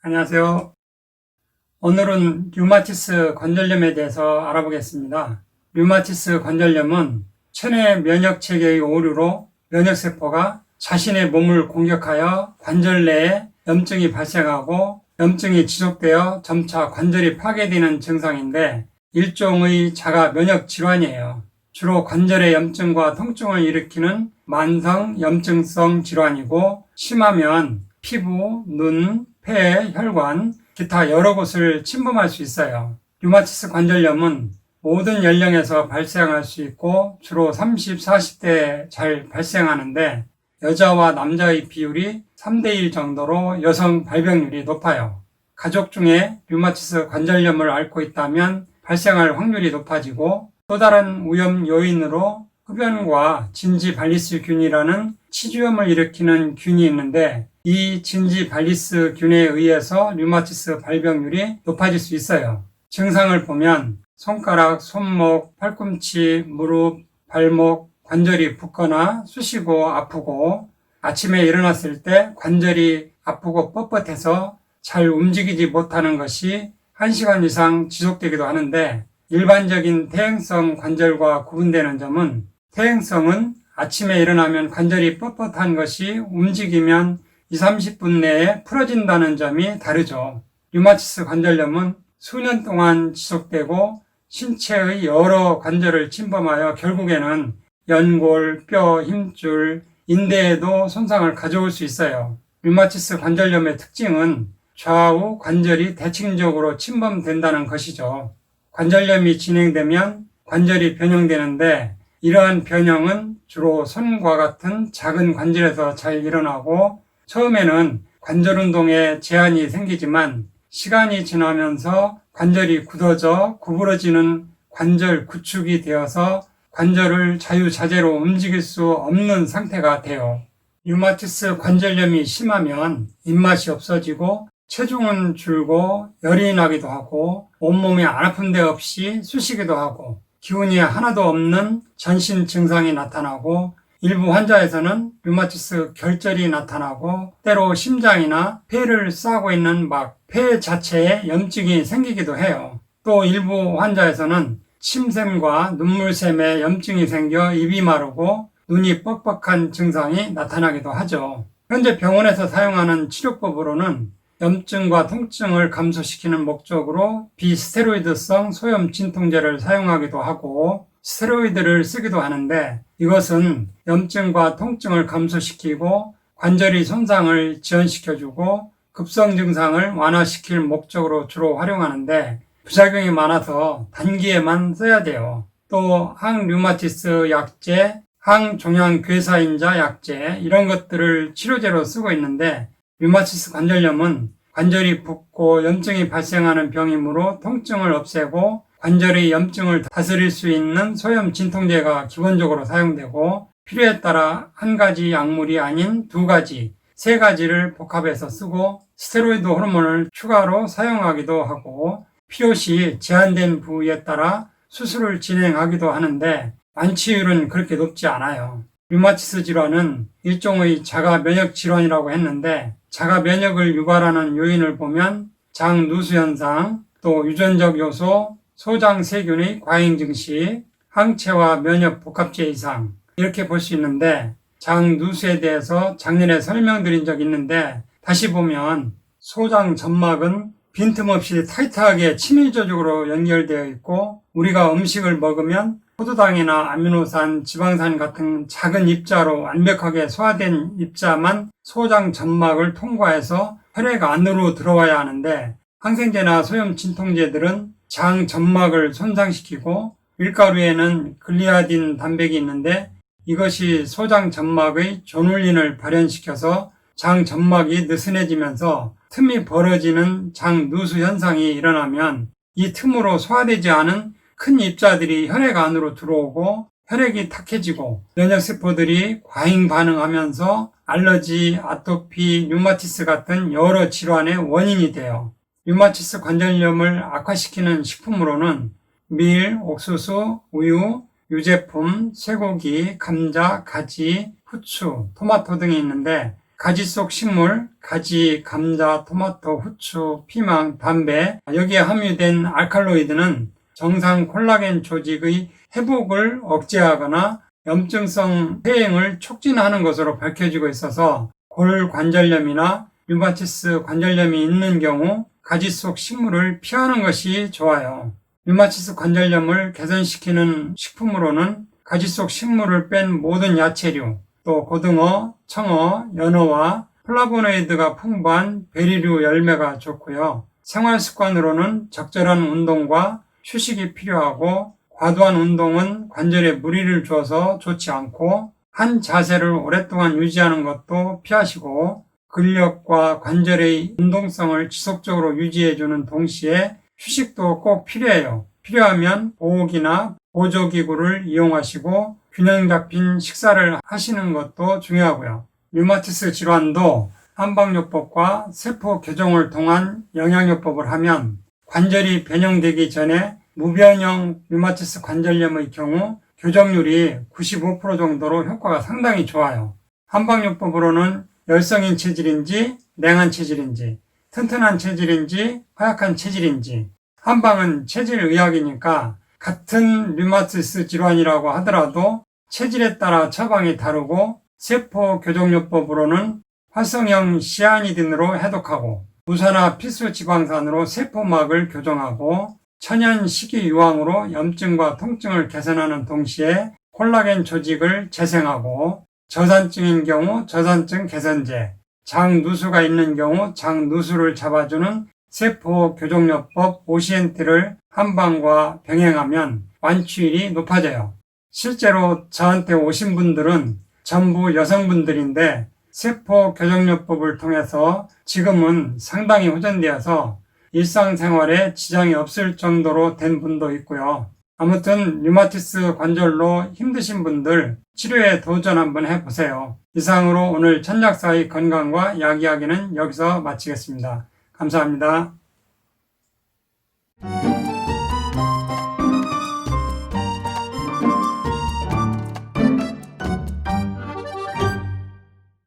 안녕하세요. 오늘은 류마티스 관절염에 대해서 알아보겠습니다. 류마티스 관절염은 체내 면역체계의 오류로 면역세포가 자신의 몸을 공격하여 관절 내에 염증이 발생하고 염증이 지속되어 점차 관절이 파괴되는 증상인데 일종의 자가 면역 질환이에요. 주로 관절의 염증과 통증을 일으키는 만성 염증성 질환이고 심하면 피부, 눈, 폐, 혈관, 기타 여러 곳을 침범할 수 있어요. 류마티스 관절염은 모든 연령에서 발생할 수 있고 주로 30, 40대에 잘 발생하는데 여자와 남자의 비율이 3대1 정도로 여성 발병률이 높아요. 가족 중에 류마티스 관절염을 앓고 있다면 발생할 확률이 높아지고 또 다른 위험 요인으로 흡연과 진지발리스균이라는 치주염을 일으키는 균이 있는데 이 진지발리스균에 의해서 류마티스 발병률이 높아질 수 있어요. 증상을 보면 손가락, 손목, 팔꿈치, 무릎, 발목, 관절이 붓거나 쑤시고 아프고 아침에 일어났을 때 관절이 아프고 뻣뻣해서 잘 움직이지 못하는 것이 1시간 이상 지속되기도 하는데 일반적인 퇴행성 관절과 구분되는 점은 퇴행성은 아침에 일어나면 관절이 뻣뻣한 것이 움직이면 20-30분 내에 풀어진다는 점이 다르죠. 류마티스 관절염은 수년 동안 지속되고 신체의 여러 관절을 침범하여 결국에는 연골, 뼈, 힘줄, 인대에도 손상을 가져올 수 있어요. 류마티스 관절염의 특징은 좌우 관절이 대칭적으로 침범된다는 것이죠. 관절염이 진행되면 관절이 변형되는데 이러한 변형은 주로 손과 같은 작은 관절에서 잘 일어나고 처음에는 관절 운동에 제한이 생기지만 시간이 지나면서 관절이 굳어져 구부러지는 관절 구축이 되어서 관절을 자유자재로 움직일 수 없는 상태가 돼요. 류마티스 관절염이 심하면 입맛이 없어지고 체중은 줄고 열이 나기도 하고 온몸에 안 아픈 데 없이 쑤시기도 하고 기운이 하나도 없는 전신 증상이 나타나고 일부 환자에서는 류마티스 결절이 나타나고 때로 심장이나 폐를 싸고 있는 폐 자체에 염증이 생기기도 해요. 또 일부 환자에서는 침샘과 눈물샘에 염증이 생겨 입이 마르고 눈이 뻑뻑한 증상이 나타나기도 하죠. 현재 병원에서 사용하는 치료법으로는 염증과 통증을 감소시키는 목적으로 비스테로이드성 소염 진통제를 사용하기도 하고 스테로이드를 쓰기도 하는데 이것은 염증과 통증을 감소시키고 관절의 손상을 지연시켜주고 급성 증상을 완화시킬 목적으로 주로 활용하는데 부작용이 많아서 단기에만 써야 돼요. 또 항류마티스 약제, 항종양괴사인자 약제 이런 것들을 치료제로 쓰고 있는데 류마티스 관절염은 관절이 붓고 염증이 발생하는 병이므로 통증을 없애고 관절의 염증을 다스릴 수 있는 소염 진통제가 기본적으로 사용되고 필요에 따라 한 가지 약물이 아닌 2가지, 3가지를 복합해서 쓰고 스테로이드 호르몬을 추가로 사용하기도 하고 필요시 제한된 부위에 따라 수술을 진행하기도 하는데 완치율은 그렇게 높지 않아요. 류마티스 질환은 일종의 자가 면역 질환이라고 했는데 자가 면역을 유발하는 요인을 보면 장 누수 현상, 또 유전적 요소, 소장 세균의 과잉 증식, 항체와 면역 복합체 이상 이렇게 볼 수 있는데 장 누수에 대해서 작년에 설명드린 적이 있는데 다시 보면 소장 점막은 빈틈없이 타이트하게 친밀조직으로 연결되어 있고 우리가 음식을 먹으면 포도당이나 아미노산, 지방산 같은 작은 입자로 완벽하게 소화된 입자만 소장 점막을 통과해서 혈액 안으로 들어와야 하는데 항생제나 소염 진통제들은 장 점막을 손상시키고 밀가루에는 글리아딘 단백이 있는데 이것이 소장 점막의 조눌린을 발현시켜서 장 점막이 느슨해지면서 틈이 벌어지는 장 누수 현상이 일어나면 이 틈으로 소화되지 않은 큰 입자들이 혈액 안으로 들어오고 혈액이 탁해지고 면역세포들이 과잉 반응하면서 알러지, 아토피, 류마티스 같은 여러 질환의 원인이 돼요. 류마티스 관절염을 악화시키는 식품으로는 밀, 옥수수, 우유, 유제품, 쇠고기, 감자, 가지, 후추, 토마토 등이 있는데 가지 속 식물, 가지, 감자, 토마토, 후추, 피망, 담배, 여기에 함유된 알칼로이드는 정상 콜라겐 조직의 회복을 억제하거나 염증성 퇴행을 촉진하는 것으로 밝혀지고 있어서 골관절염이나 류마티스 관절염이 있는 경우 가지 속 식물을 피하는 것이 좋아요. 류마티스 관절염을 개선시키는 식품으로는 가지 속 식물을 뺀 모든 야채류, 또 고등어, 청어, 연어와 플라보노이드가 풍부한 베리류 열매가 좋고요. 생활 습관으로는 적절한 운동과 휴식이 필요하고 과도한 운동은 관절에 무리를 주어서 좋지 않고 한 자세를 오랫동안 유지하는 것도 피하시고 근력과 관절의 운동성을 지속적으로 유지해주는 동시에 휴식도 꼭 필요해요. 필요하면 보호기나 보조기구를 이용하시고 균형 잡힌 식사를 하시는 것도 중요하고요. 류마티스 질환도 한방요법과 세포 교정을 통한 영양요법을 하면 관절이 변형되기 전에 무변형 류마티스 관절염의 경우 교정률이 95% 정도로 효과가 상당히 좋아요. 한방요법으로는 열성인 체질인지 냉한 체질인지 튼튼한 체질인지 허약한 체질인지 한방은 체질의학이니까 같은 류마티스 질환이라고 하더라도 체질에 따라 처방이 다르고 세포 교정요법으로는 활성형 시아니딘으로 해독하고 무산화 필수 지방산으로 세포막을 교정하고 천연 식이유황으로 염증과 통증을 개선하는 동시에 콜라겐 조직을 재생하고 저산증인 경우 저산증 개선제, 장누수가 있는 경우 장누수를 잡아주는 세포 교정요법 오시엔트를 한방과 병행하면 완치율이 높아져요. 실제로 저한테 오신 분들은 전부 여성분들인데 세포 교정요법을 통해서 지금은 상당히 호전되어서 일상생활에 지장이 없을 정도로 된 분도 있고요. 아무튼 류마티스 관절로 힘드신 분들 치료에 도전 한번 해보세요. 이상으로 오늘 천약사의 건강과 약 이야기는 여기서 마치겠습니다. 감사합니다.